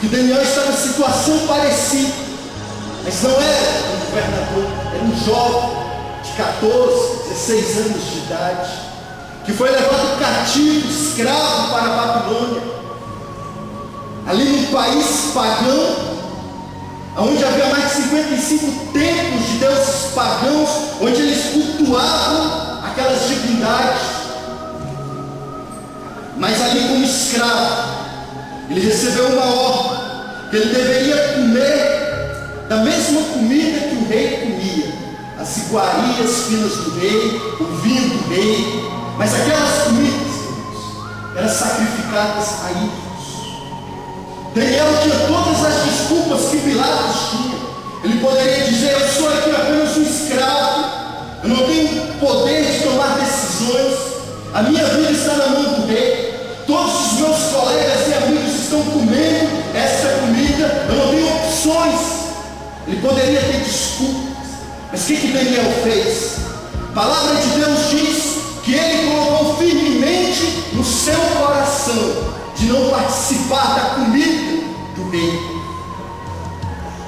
que Daniel estava em situação parecida, mas não era um governador, era um jovem de 14, 16 anos de idade, que foi levado cativo, escravo para a Babilônia, ali num país pagão, onde havia mais de 55 templos de deuses pagãos, onde eles cultuavam aquelas divindades. Mas ali como escravo, ele recebeu uma ordem, que ele deveria comer da mesma comida que o rei comia, as iguarias finas do rei, o vinho do rei, mas aquelas comidas eram sacrificadas a ídolos. Daniel tinha todas as desculpas que Pilatos tinha. Ele poderia dizer: eu sou aqui apenas um escravo, eu não tenho poder de tomar decisões, a minha vida está na mão do rei, todos os meus colegas e amigos estão comendo essa comida, eu não tenho opções. Ele poderia ter desculpas, mas o que Daniel fez? A palavra de Deus diz que ele colocou firmemente no seu coração de não participar da comida do rei.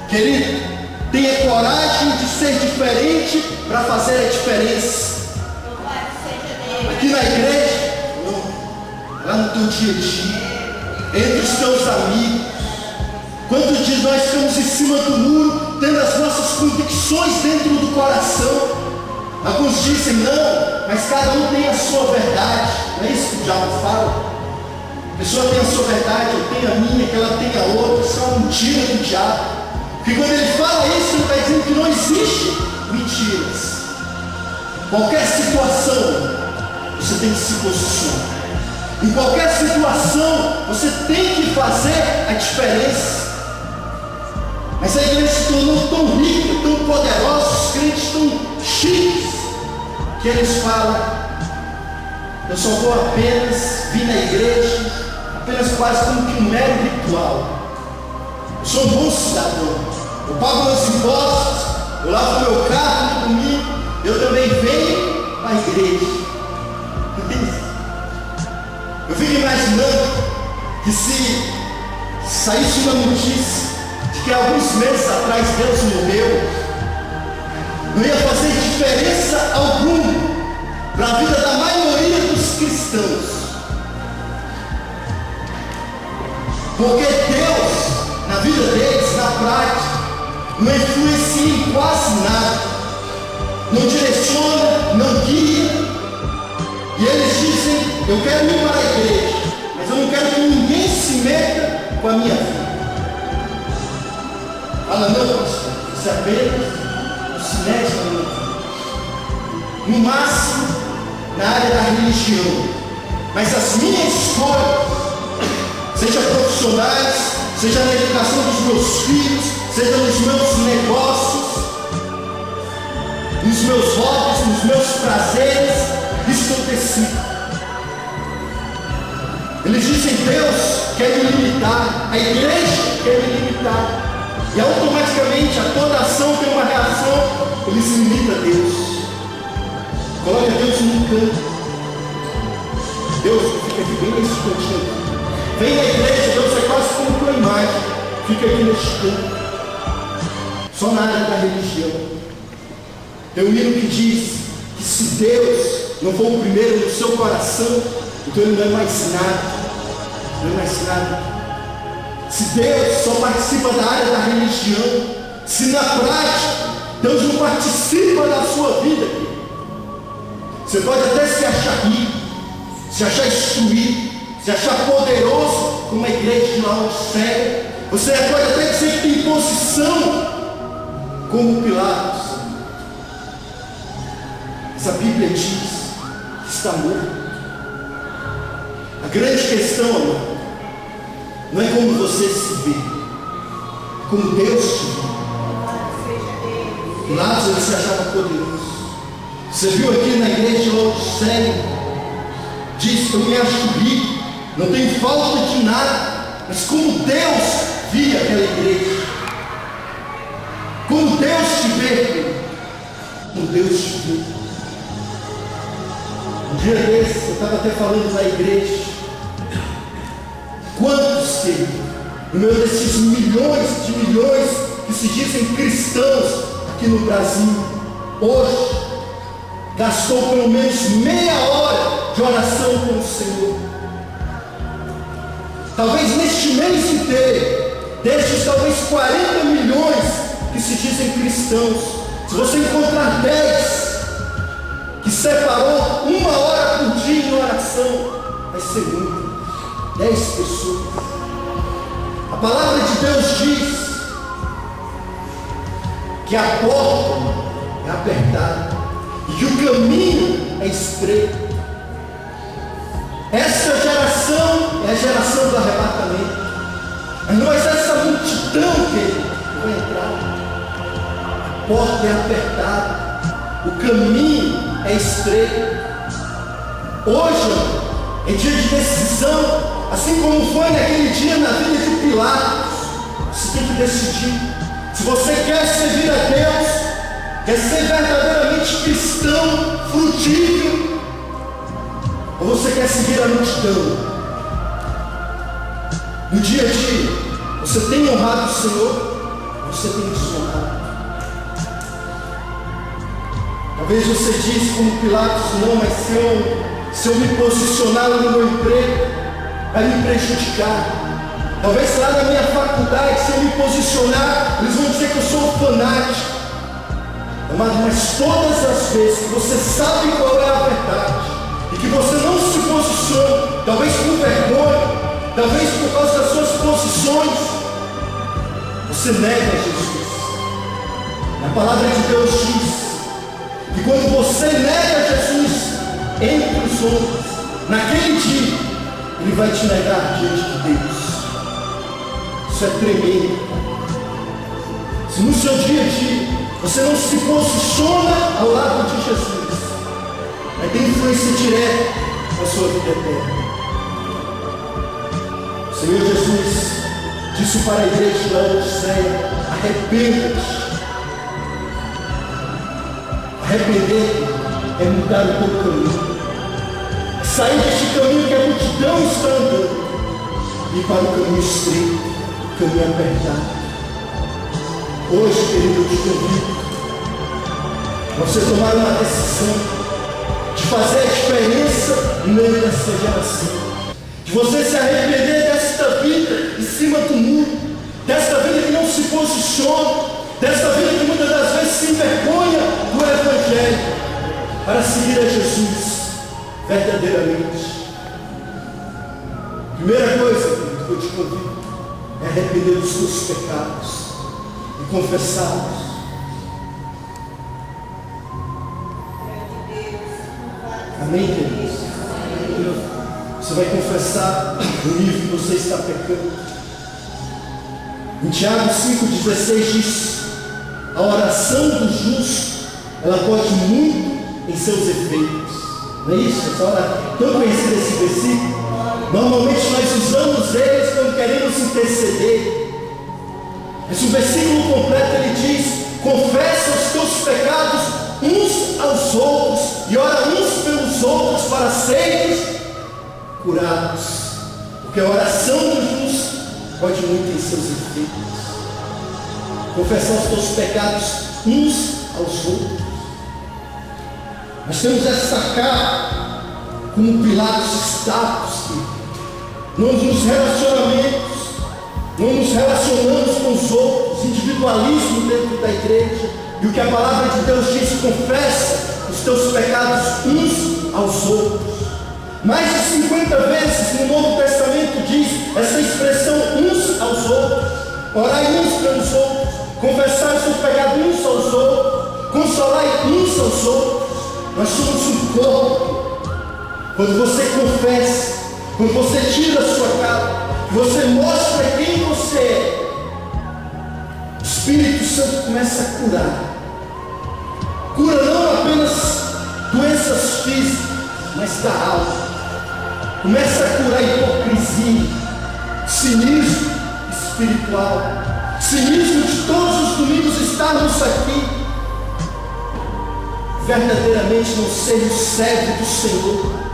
Querido, tenha coragem de ser diferente para fazer a diferença. Aqui na igreja, lá no teu dia a dia, entre os teus amigos. Quantos dias nós ficamos em cima do muro, tendo as nossas convicções dentro do coração? Alguns dizem: não, mas cada um tem a sua verdade. Não é isso que o diabo fala? A pessoa tem a sua verdade, eu tenho a minha, que ela tem a outra. Isso é uma mentira do diabo. Porque quando ele fala isso, ele está dizendo que não existe mentiras. Qualquer situação, você tem que se posicionar. Em qualquer situação, você tem que fazer a diferença. Mas a igreja se tornou tão rica, tão poderosa, os crentes tão chiques, que eles falam: eu só vou apenas vir na igreja, apenas quase como que um mero ritual. Eu sou um bom cidadão, eu pago meus impostos, eu lavo meu carro no domingo, eu também venho para a igreja. Entende? Eu fico imaginando que se saísse uma notícia de que alguns meses atrás Deus morreu, não ia fazer diferença alguma para a vida da maioria dos cristãos. Porque Deus, na vida deles, na prática, não influencia em quase nada, não direciona, não guia. E eles dizem: eu quero ir para a igreja, mas eu não quero que ninguém se meta com a minha vida. Fala: não, pastor, isso é apenas o silêncio da minha vida. No máximo, na área da religião. Mas as minhas escolhas, seja profissionais, seja na educação dos meus filhos, seja nos meus negócios, nos meus hobbies, nos meus prazeres, isso eu decido. Eles dizem: Deus quer me limitar, a igreja quer me limitar. E automaticamente a toda ação tem uma reação, ele se limita a Deus. Coloca Deus num canto. Deus fica aqui bem nesse cantinho. Vem na igreja, Deus é quase como tua imagem. Fica aqui nesse canto. Só na área da religião. Tem um hino que diz que se Deus não for o primeiro no seu coração, então ele não é mais nada. Não é mais nada. Se Deus só participa da área da religião, se na prática Deus não participa da sua vida, você pode até se achar rico, se achar instruído, se achar poderoso, como a igreja de Laodiceia. Você pode até dizer que tem posição, como Pilatos. Mas a Bíblia diz que está morto. A grande questão, amor, não é como você se vê, como Deus te vê. Lázaro se achava poderoso. Você viu aqui na igreja de Laodiceia, diz: eu me acho rico, não tenho falta de nada. Mas como Deus via aquela igreja, como Deus te vê, como Deus te vê. Um dia desses, eu estava até falando na igreja, quantos, queridos, no meio desses milhões de milhões que se dizem cristãos aqui no Brasil, hoje, gastou pelo menos meia hora de oração com o Senhor. Talvez neste mês inteiro, destes talvez 40 milhões que se dizem cristãos, se você encontrar 10 que separou uma hora por dia em oração, vai ser muito. 10 pessoas. A palavra de Deus diz que a porta é apertada e que o caminho é estreito. Essa geração é a geração do arrebatamento. Mas não é essa multidão que vai entrar. A porta é apertada, o caminho é estreito. Hoje é dia de decisão, assim como foi naquele dia na vida de Pilatos. Você tem que decidir se você quer servir a Deus, quer ser verdadeiramente cristão, frutífero, ou você quer seguir a multidão. No dia a dia, você tem honrado o Senhor, você tem desonrado. Talvez você diz como Pilatos: não, mas se eu me posicionar no meu emprego, vai me prejudicar. Talvez lá na minha faculdade, se eu me posicionar, eles vão dizer que eu sou fanático. Amado, mas todas as vezes que você sabe qual é a verdade e que você não se posiciona, talvez por vergonha, talvez por causa das suas posições, você nega Jesus. A palavra de Deus diz que quando você nega Jesus entre os homens, naquele dia, Ele vai te negar diante de Deus. Isso é tremendo. Se no seu dia a dia você não se posiciona ao lado de Jesus, vai ter influência direta na sua vida eterna. O Senhor Jesus disse para a igreja de Laodiceia: arrependa-te. Arrepender é mudar o teu caminho, é sair deste caminho que a multidão está andando e ir para o caminho estreito, o caminho apertado. Hoje, querido, eu te convido a você tomar uma decisão de fazer a diferença no meio dessa geração, de você se arrepender desta vida em cima do muro, desta vida que não se posiciona, desta vida que muitas das vezes se envergonha do Evangelho, para seguir a Jesus verdadeiramente. Primeira coisa que eu te convido é arrepender dos seus pecados e confessá-los. Amém, queridos? Você vai confessar o nível que você está pecando. Em Tiago 5,16 diz: a oração do justo, ela pode muito em seus efeitos. Não é isso? Essa hora tão conhecida esse versículo. Normalmente nós usamos eles quando queremos interceder. Mas o versículo completo ele diz: confessa os teus pecados uns aos outros e ora uns pelos outros para serem curados. Porque a oração do justo pode muito em seus efeitos. Confessar os teus pecados uns aos outros. Nós temos essa cara como Pilatos status, não nos relacionamentos, não nos relacionamos com os outros, individualismo dentro da igreja. E o que a palavra de Deus diz: confessa os teus pecados uns aos outros. Mais de 50 vezes no Novo Testamento diz essa expressão uns aos outros. Orai uns pelos outros, confessar os seus pecados uns aos outros, consolar uns aos outros. Nós somos um corpo. Quando você confessa, quando você tira a sua capa, você mostra quem você é, o Espírito Santo começa a curar. Cura não apenas doenças físicas, mas da alma. Começa a curar a hipocrisia, cinismo espiritual, cinismo de todos os domingos estarmos aqui, verdadeiramente não sermos servos do Senhor.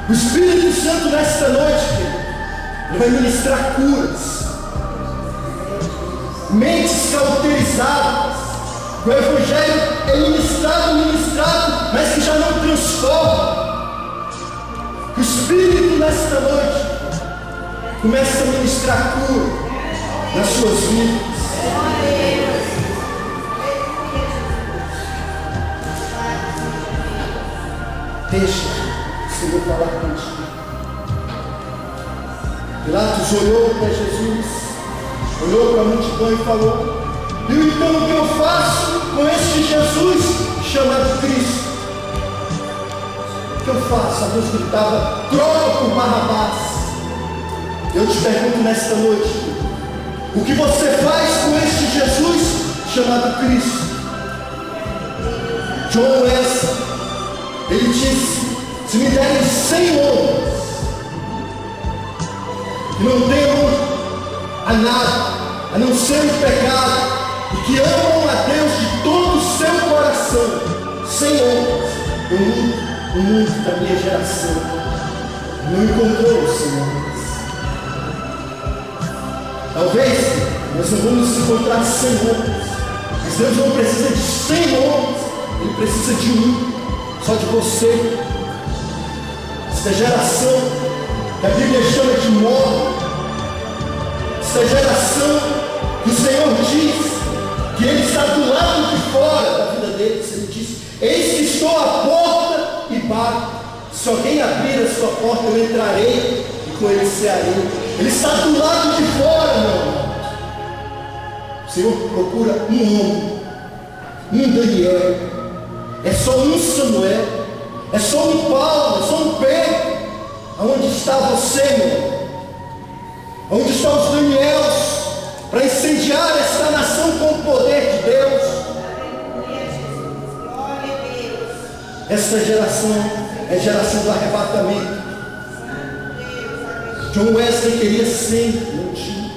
O Espírito Santo nesta noite, ele vai ministrar curas, mentes cauterizadas. O Evangelho é ministrado, mas que já não transforma. Que o Espírito nesta noite começa a ministrar cura nas suas vidas. Deixa o Senhor falar contigo. Pilatos olhou para Jesus, olhou para a multidão e falou: e então o que eu faço com este Jesus chamado Cristo? O que eu faço? A Deus gritava: troca por Barrabás. Eu te pergunto nesta noite: o que você faz com este Jesus chamado Cristo? John Wesley, ele disse: se me derem 100 homens que não temam a nada, a não ser o pecado, e que amam a Deus de todo o seu coração, 100 homens, eu mudo o mundo da minha geração. Não encontrou o Senhor. Talvez nós não vamos encontrar 100 homens, mas Deus não precisa de 100 homens, Ele precisa de um, só de você. Esta geração que a Bíblia chama de morte, esta geração que o Senhor diz que Ele está do lado de fora da vida deles. Ele diz: eis que estou à porta e bato. Se alguém abrir a sua porta, eu entrarei e com ele cearei. Ele está do lado de fora, meu irmão. O Senhor procura um homem, um Daniel, é só um Samuel, é só um Paulo, é só um Pedro. Aonde está você, meu irmão? Onde estão os Daniels para incendiar esta nação com o poder de Deus? Esta geração é a geração do arrebatamento. John Wesley queria 100, não tinha.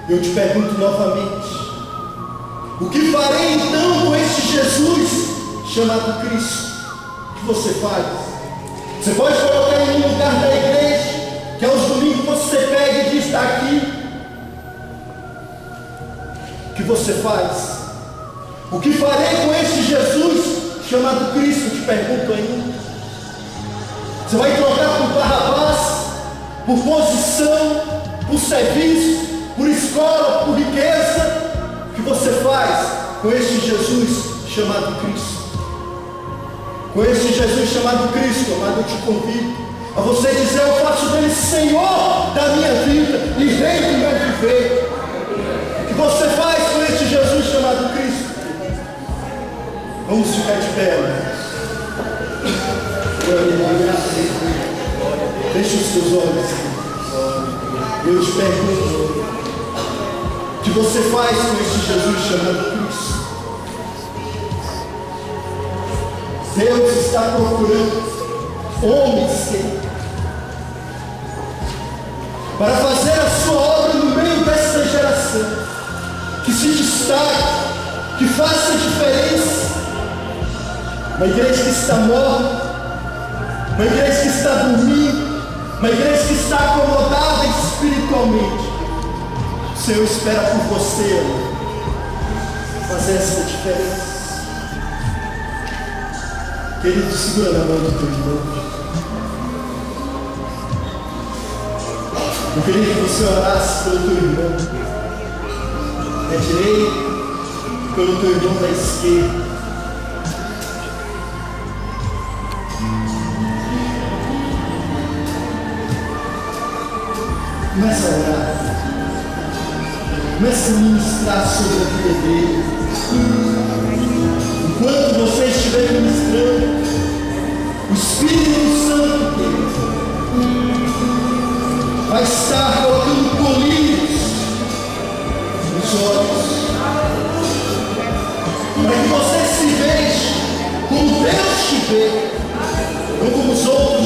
Eu te pergunto novamente: o que farei então com este Jesus chamado Cristo? O que você faz? Você pode colocar em um lugar da igreja, que aos domingos você pega e diz: está aqui. O que você faz? O que farei com este Jesus chamado Cristo? Eu te pergunto ainda. Você vai trocar por Barrabás, por posição, por serviço, por escola, por riqueza? O que você faz com este Jesus chamado Cristo? Com este Jesus chamado Cristo, amado, eu te convido a você dizer: eu faço dele Senhor da minha vida e Rei do meu viver. O que você faz com este Jesus chamado Cristo? Vamos ficar de pé. Feche os seus olhos. Eu te pergunto: o que você faz com este Jesus chamado Cristo? Deus está procurando homens para fazer a sua obra no meio dessa geração, que se destaque, que faça diferença. Uma igreja que está morta, uma igreja que está dormindo, uma igreja que está acomodada espiritualmente. O Senhor espera por você fazer essa diferença. Querido, segura na mão do teu irmão. Eu queria que você orasse pelo teu irmão da direita, pelo teu irmão da esquerda. Começa a orar. Começa a ministrar sobre a vida dele. Enquanto você estiver ministrando, o Espírito Santo de Deus vai estar colocando colírios nos olhos, para que você se veja como Deus te vê, não como os outros